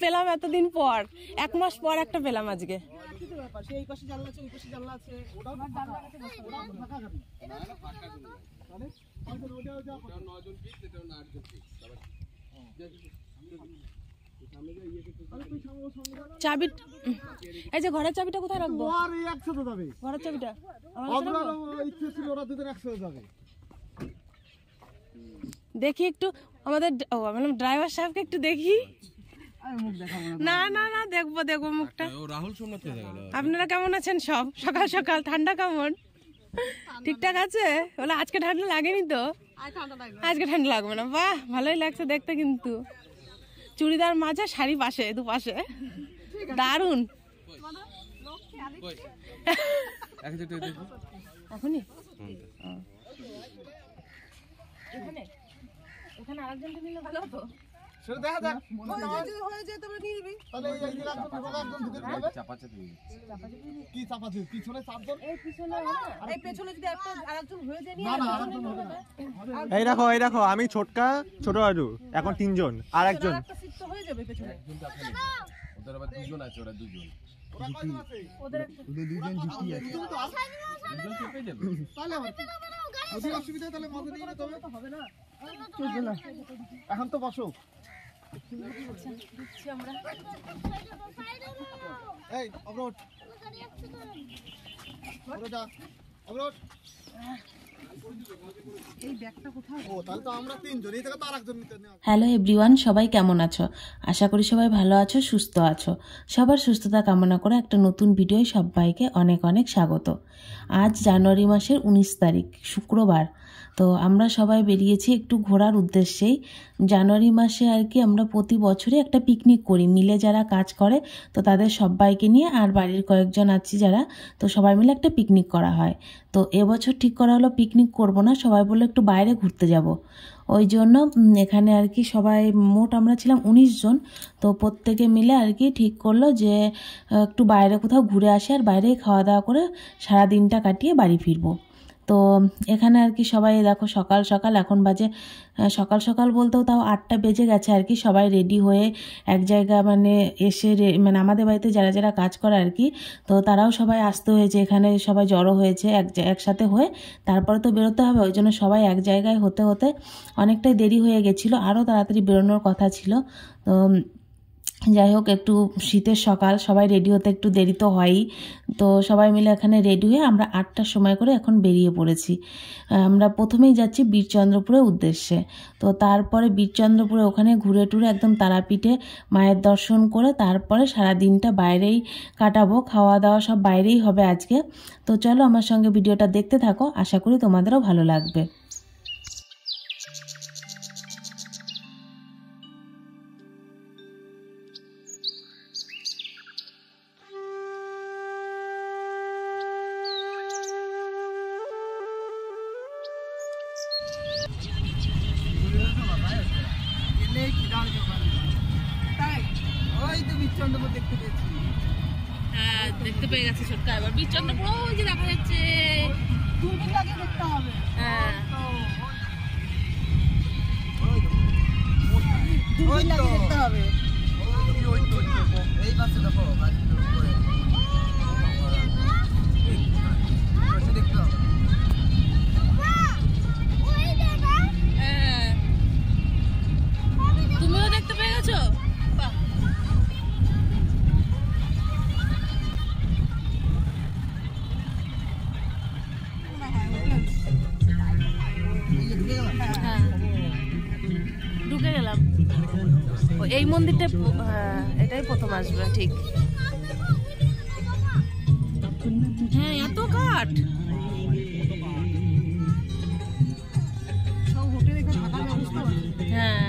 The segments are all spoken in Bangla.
পেলাম এতদিন পর, 1 মাস পর একটা পেলাম আজকে। চাবি, এই যে ঘরের চাবিটা কোথায় রাখবো? ঘরের চাবিটা দেখি একটু আমাদের ড্রাইভার সাহেবকে একটু দেখি। না না না, দেখবো দেখবো মুখটা। আপনারা কেমন আছেন সব? সকাল সকাল ঠান্ডা কেমন? ঠিকঠাক আছে? বলে আজকে ঠান্ডা লাগেনি তো? আজকে ঠান্ডা লাগবে না। বাহ, ভালোই লাগছে দেখতে। কিন্তু চুড়িদার মাঝে শাড়ি পাশে, দুপাশে দারুন। এখনই এখানে আরেকজনকে নিলে ভালো হতো। এই দেখো, এই দেখো, আমি ছোটকা, ছোট আরু, এখন 3 জন, আর একজন হয়ে যাবে পেছনে। ওদের আবার 2 জন আছে, ওরা 2 জন। ওদের 2 জন জুটি আছে। এখন তো বসো। এই অবরোধ, অবরোধ। হ্যালো এভরিওয়ান, সবাই কেমন আছো? আশা করি সবাই ভালো আছো, সুস্থ আছো। সবার সুস্থতা কামনা করে একটা নতুন ভিডিওয় সবাইকে অনেক অনেক স্বাগত। আজ জানুয়ারি মাসের 19 তারিখ, শুক্রবার। তো আমরা সবাই বেরিয়েছি একটু ঘোরার উদ্দেশ্যেই। জানুয়ারি মাসে আর কি আমরা প্রতি বছরই একটা পিকনিক করি, মিলে যারা কাজ করে তো তাদের সবাইকে নিয়ে, আর বাড়ির কয়েকজন আছি যারা, তো সবাই মিলে একটা পিকনিক করা হয়। তো এবছর ঠিক করা হলো পিকনিক করব না, সবাই বললো একটু বাইরে ঘুরতে যাব। ওই জন্য এখানে আর কি সবাই, মোট আমরা ছিলাম 19 জন। তো প্রত্যেকে মিলে আর কি ঠিক করলো যে একটু বাইরে কোথাও ঘুরে আসি, আর বাইরেই খাওয়া দাওয়া করে সারা দিনটা কাটিয়ে বাড়ি ফিরবো। তো এখানে আর কি সবাই দেখো সকাল সকাল, এখন বাজে সকাল সকাল বলতেও তাও 8টা বেজে গেছে আর কি। সবাই রেডি হয়ে এক জায়গা মানে এসে, মানে আমাদের বাড়িতে যারা যারা কাজ করে আর কি, তো তারাও সবাই আসতে হয়েছে, এখানে সবাই জড়ো হয়েছে একসাথে হয়ে। তারপরে তো বেরোতে হবে, ওই জন্য সবাই এক জায়গায় হতে হতে অনেকটাই দেরি হয়ে গেছিলো, আরও তাড়াতাড়ি বেরোনোর কথা ছিল। তো যাই হোক, একটু শীতের সকাল, সবাই রেডি হতে একটু দেরি তো হয়ই। তো সবাই মিলে এখানে রেডি হয়ে আমরা 8টার সময় করে এখন বেরিয়ে পড়েছি। আমরা প্রথমেই যাচ্ছি বীরচন্দ্রপুরের উদ্দেশ্যে। তো তারপরে বীরচন্দ্রপুরে ওখানে ঘুরে টুরে একদম তারাপীঠে মায়ের দর্শন করে তারপরে সারা দিনটা বাইরেই কাটাবো, খাওয়া দাওয়া সব বাইরেই হবে আজকে। তো চলো আমার সঙ্গে ভিডিওটা দেখতে থাকো, আশা করি তোমাদেরও ভালো লাগবে। হ্যাঁ, দেখতে পেয়ে গেছে ছোটকা। এবার বীরচন্দ্রপুর ওই যে দেখা যাচ্ছে। হ্যাঁ, দেখতে হবে। এই পাশে দেখো, দেখতে হবে। হ্যাঁ, তুমিও দেখতে পেয়ে গেছো? ঢুকে গেলাম। এই মন্দিরটা, এটাই প্রথম আসবে ঠিক। হ্যাঁ, এত কাঠ। হ্যাঁ,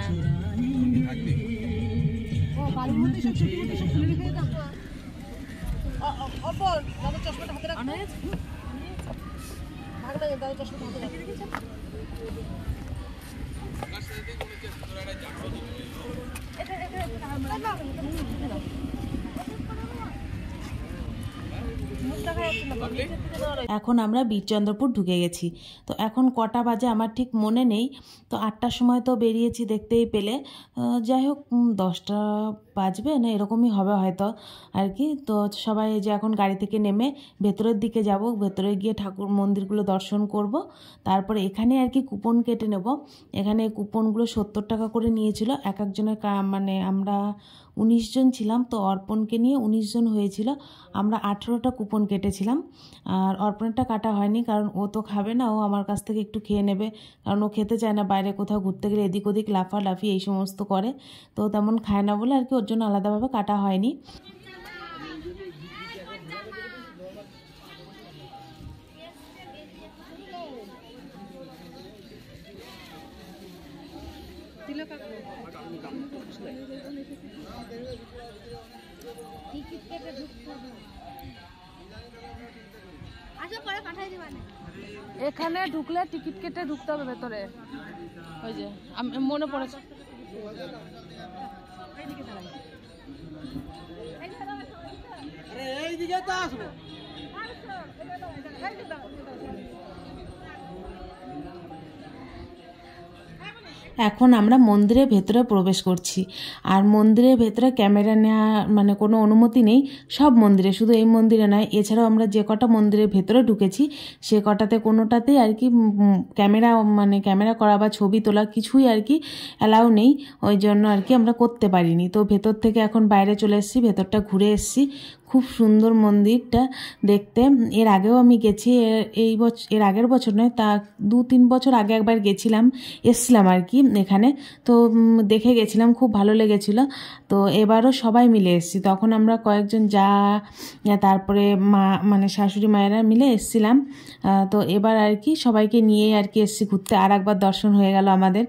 এখন আমরা বীরচন্দ্রপুর ঢুকে গেছি। তো এখন কটা বাজে আমার ঠিক মনে নেই। তো 8টার সময় তো বেরিয়েছি, দেখতেই পেলে। যাই হোক, 10টা বাজবে না এরকমই হবে হয়তো আর কি। তো সবাই যে এখন গাড়ি থেকে নেমে ভেতরের দিকে যাব, ভেতরে গিয়ে ঠাকুর মন্দিরগুলো দর্শন করব। তারপরে এখানে আর কি কুপন কেটে নেব। এখানে কুপনগুলো 70 টাকা করে নিয়েছিল এক একজনের, মানে আমরা 19 জন ছিলাম, তো অর্পণকে নিয়ে 19 জন হয়েছিল। আমরা 18টা কুপন কেটেছিলাম, আর অর্পণেরটা কাটা হয়নি কারণ ও তো খাবে না, ও আমার কাছ থেকে একটু খেয়ে নেবে, কারণ ও খেতে চায় না, বাইরে কোথাও ঘুরতে গেলে এদিক ওদিক লাফালাফি এই সমস্ত করে, তো তেমন খায় না বলে আর কি ওর জন্য আলাদাভাবে কাটা হয়নি। এখানে ঢুকলে টিকিট কেটে ঢুকতে হবে ভেতরে। ওই যে মনে পড়েছে, এইদিকে তো আসবো। এখন আমরা মন্দিরের ভেতরে প্রবেশ করছি, আর মন্দিরের ভেতরে ক্যামেরা নেওয়া মানে কোনো অনুমতি নেই সব মন্দিরে, শুধু এই মন্দিরে নয়, এছাড়াও আমরা যে কটা মন্দিরের ভেতরে ঢুকেছি সে কটাতে কোনোটাতেই আর কি ক্যামেরা করা বা ছবি তোলা কিছুই আর কি অ্যালাউ নেই, ওই জন্য আর কি আমরা করতে পারিনি। তো ভেতর থেকে এখন বাইরে চলে এসেছি, ভেতরটা ঘুরে এসেছি। খুব সুন্দর মন্দিরটা দেখতে। এর আগেও আমি গেছি, এর আগের বছর নয়, তা 2-3 বছর আগে একবার এসছিলাম আর কি এখানে, তো দেখে গেছিলাম, খুব ভালো লেগেছিল। তো এবারও সবাই মিলে এসেছি, তখন আমরা কয়েকজন তারপরে মা মানে শাশুড়ি মায়েরা মিলে এসছিলাম। তো এবার আর কি সবাইকে নিয়ে আর কি এসছি ঘুরতে, আর একবার দর্শন হয়ে গেল আমাদের।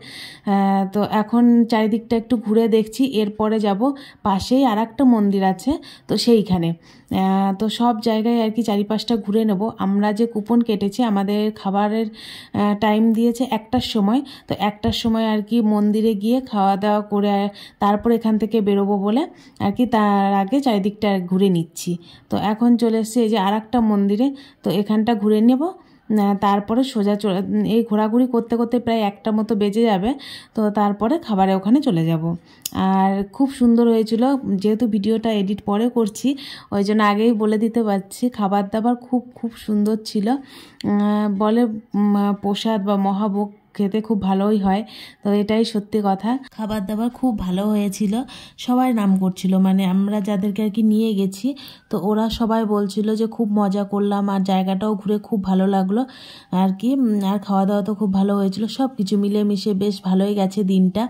তো এখন চারিদিকটা একটু ঘুরে দেখছি, এরপরে যাব পাশেই আর একটা মন্দির আছে, তো সেইখানে। তো সব জায়গায় আর কি চারিপাশটা ঘুরে নেব। আমরা যে কুপন কেটেছি আমাদের খাবারের টাইম দিয়েছে 1টার সময়, তো 1টার সময় আর কি মন্দিরে গিয়ে খাওয়া দাওয়া করে তারপর এখান থেকে বেরোবো বলে আর কি তার আগে চারিদিকটা ঘুরে নিচ্ছি। তো এখন চলে এসেছি এই যে আর একটা মন্দিরে, তো এখানটা ঘুরে নেব, তারপরে সোজা এই ঘোরাঘুরি করতে করতে প্রায় 1টা মতো বেজে যাবে, তো তারপরে খাবারে ওখানে চলে যাব। আর খুব সুন্দর হয়েছিল, যেহেতু ভিডিওটা এডিট পরে করছি ওই জন্য আগেই বলে দিতে পারছি, খাবার দাবার খুব খুব সুন্দর ছিল। বলে প্রসাদ বা মহাভোগ খেতে খুব ভালোই হয়, তো এটাই সত্যি কথা। খাবার দাবার খুব ভালো হয়েছিল, সবাই নাম করছিল, মানে আমরা যাদেরকে আর কি নিয়ে গেছি তো ওরা সবাই বলছিল যে খুব মজা করলাম, আর জায়গাটাও ঘুরে খুব ভালো লাগলো আর কি। আর খাওয়া দাওয়া তো খুব ভালো হয়েছিল, সব কিছু মিলেমিশে বেশ ভালোই গেছে দিনটা।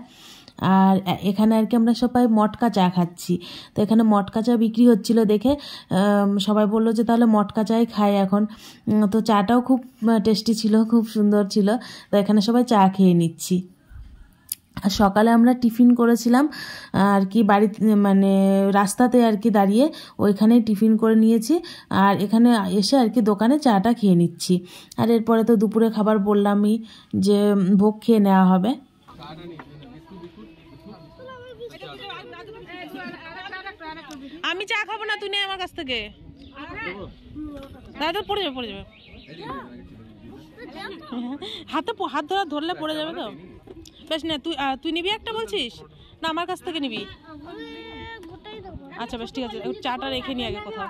আর এখানে আর কি আমরা সবাই মটকা চা খাচ্ছি, তো এখানে মটকা চা বিক্রি হচ্ছিল দেখে সবাই বললো যে তাহলে মটকা চাই খাই এখন। তো চাটাও খুব টেস্টি ছিল, খুব সুন্দর ছিল, তো এখানে সবাই চা খেয়ে নিচ্ছি। আর সকালে আমরা টিফিন করেছিলাম আর কি বাড়িতে, মানে রাস্তাতে আর কি দাঁড়িয়ে ওইখানেই টিফিন করে নিয়েছি, আর এখানে এসে আর কি দোকানে চাটা খেয়ে নিচ্ছি। আর এরপরে তো দুপুরে খাবার বললামই যে ভোগ খেয়ে নেওয়া হবে। আমি চা খাবো না, তুই নে আমার কাছ থেকে। দাদা পড়ে যাবে হাত ধরলে পড়ে যাবে তো। বেশ না, তুই নিবি একটা বলছিস না, আমার কাছ থেকে নিবি? আচ্ছা বেশ ঠিক আছে, চাটা রেখে নি আগে কোথাও।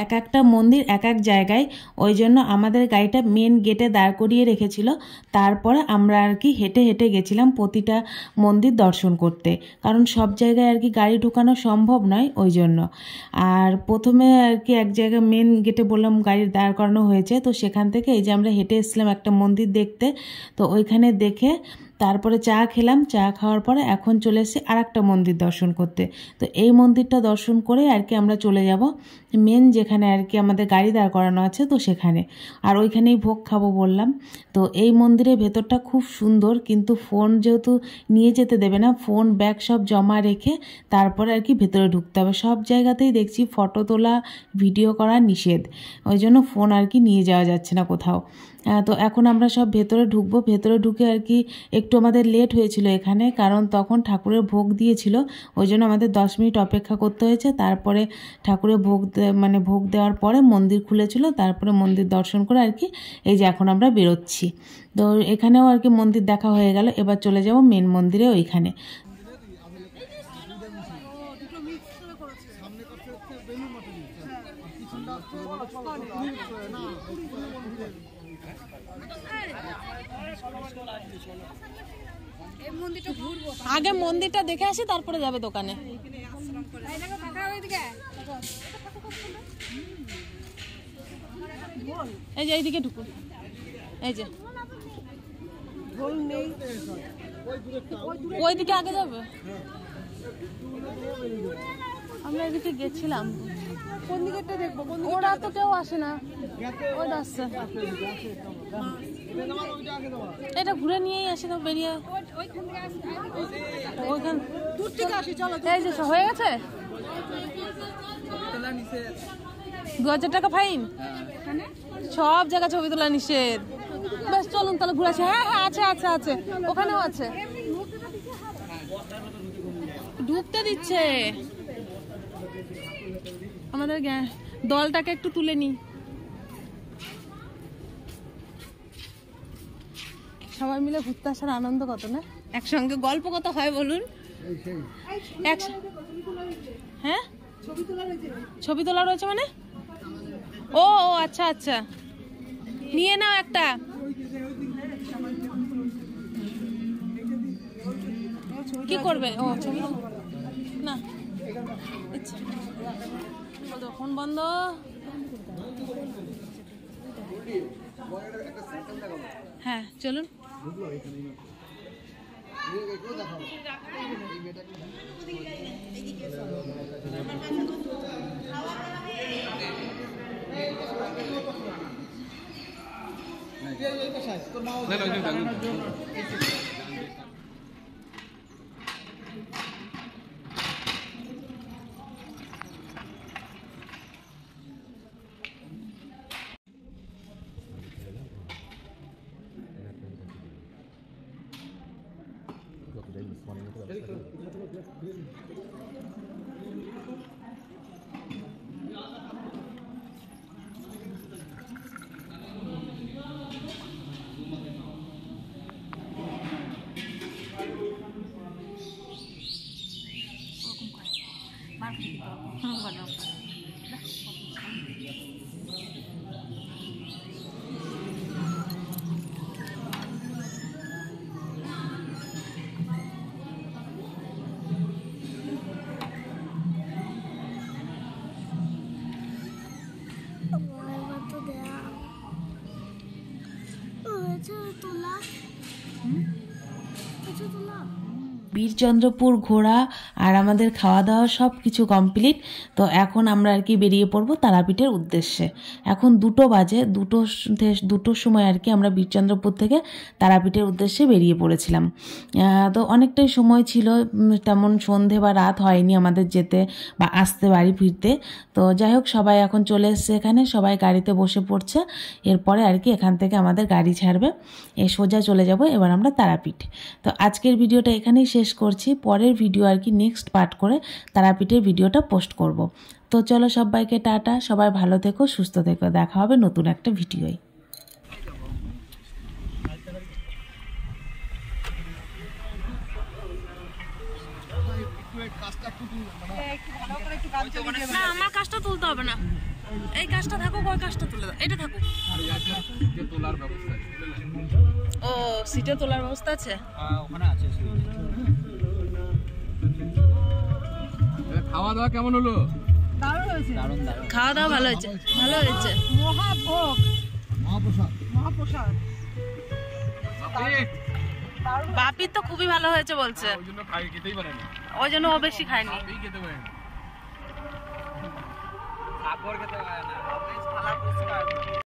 এক একটা মন্দির এক এক জায়গায়, ওই জন্য আমাদের গাড়িটা মেন গেটে দাঁড় করিয়ে রেখেছিল। তারপরে আমরা আর কি হেঁটে হেঁটে গেছিলাম প্রতিটা মন্দির দর্শন করতে, কারণ সব জায়গায় আর কি গাড়ি ঢোকানো সম্ভব নয় ওই জন্য। আর প্রথমে আর কি এক জায়গায় মেন গেটে বললাম গাড়ি দাঁড় করানো হয়েছে, তো সেখান থেকে এই যে আমরা হেঁটে এসেছিলাম একটা মন্দির দেখতে। তো ওইখানে দেখে তারপরে চা খেলাম, চা খাওয়ার পরে এখন চলে এসেছি আর একটা মন্দির দর্শন করতে। তো এই মন্দিরটা দর্শন করে আর কি আমরা চলে যাব মেন যেখানে আর কি আমাদের গাড়ি দাঁড় করানো আছে, তো সেখানে। আর ওইখানেই ভোগ খাবো বললাম। তো এই মন্দিরের ভেতরটা খুব সুন্দর, কিন্তু ফোন যেহেতু নিয়ে যেতে দেবে না, ফোন ব্যাগ সব জমা রেখে তারপরে আর কি ভেতরে ঢুকতে হবে। সব জায়গাতেই দেখছি ফটো তোলা ভিডিও করা নিষেধ, ওই জন্য ফোন আর কি নিয়ে যাওয়া যাচ্ছে না কোথাও। তো এখন আমরা সব ভেতরে ঢুকবো। ভেতরে ঢুকে আর কি একটু আমাদের লেট হয়েছিল এখানে, কারণ তখন ঠাকুরের ভোগ দিয়েছিল, ওই জন্য আমাদের 10 মিনিট অপেক্ষা করতে হয়েছে। তারপরে ঠাকুরের ভোগ দেওয়ার পরে মন্দির খুলেছিল, তারপরে মন্দির দর্শন করে আর কি এই যে এখন আমরা বেরোচ্ছি। তো এখানেও আর কি মন্দির দেখা হয়ে গেল, এবার চলে যাব মেন মন্দিরে ওইখানে। আগে মন্দিরটা দেখে আসি, তারপরে যাবে দোকানে। এই যে এইদিকে ঢুকুন, এই যে ওইদিকে আগে যাবে। আমরা এদিকে গেছিলাম, কোন দিকেটা দেখবো? ওরা তো কেউ আসে না, ওটা আসছে। এটা ঘুরে নিয়েই আসে, তো বেরিয়ে ওইখান দূর থেকে আসি। চলো, এই যে হয়ে গেছে 2000 টাকা ফাইন, সব জায়গা ছবি তোলা নিষেধ। বেশ চলুন তাহলে ঘুরে আসি। হ্যাঁ হ্যাঁ আছে আছে আছে, ওখানেও আছে, ডুবতে দিচ্ছে। আমাদের দলটাকে একটু তুলে নি, সবাই মিলে ঘুরতে আসার আনন্দ কত না, একসঙ্গে গল্প কত হয় বলুন। হ্যাঁ ছবি তোলা রয়েছে মানে? ও আচ্ছা আচ্ছা, নিয়ে নাও একটা। কি করবে? ও ছবি না, ফোন বন্ধ। হ্যাঁ চলুন। বীরচন্দ্রপুর ঘোরা আর আমাদের খাওয়া দাওয়া সব কিছু কমপ্লিট। তো এখন আমরা আর কি বেরিয়ে পড়বো তারাপীঠের উদ্দেশ্যে। এখন 2টো বাজে, 2টোর সময় আর কি আমরা বীরচন্দ্রপুর থেকে তারাপীঠের উদ্দেশ্যে বেরিয়ে পড়েছিলাম। তো অনেকটাই সময় ছিল, তেমন সন্ধে বা রাত হয়নি আমাদের যেতে বা আসতে, বাড়ি ফিরতে। তো যাই হোক, সবাই এখন চলে এসছে এখানে, সবাই গাড়িতে বসে পড়ছে। এরপরে আর কি এখান থেকে আমাদের গাড়ি ছাড়বে, সোজা চলে যাব এবার আমরা তারাপীঠ। তো আজকের ভিডিওটা এখানেই শেষ করছি। পরের ভিডিও আর কি নেক্সট পার্ট করে তারাপীঠের ভিডিওটা পোস্ট করব। তো চলো সবাইকে টাটা, সবাই ভালো থেকো, সুস্থ থেকো, দেখা হবে নতুন একটা ভিডিওয়। না, আমার কাজটা তুলতে হবে না। এই কাজটা থাকুক, ওই কাজটা তুলে দাও, এটা থাকুক। তোলার ব্যবস্থা আছে, ও সিটে তোলার ব্যবস্থা আছে। ওখানে আছে। খাওয়া দাওয়া কেমন হলো? দারুণ হয়েছে। দারুণ দারুণ। খাওয়া দাওয়া ভালো হয়েছে, ভালো হয়েছে। মহাভোগ, মহাপ্রসাদ। মহাপ্রসাদ। বাপির তো খুবই ভালো হয়েছে বলছে, ওই জন্য খাই খেতেই পারেনি, ওই জন্য ও বেশি খায়নি। এই খেতে পারেনি। সাগর খেতে পারে না।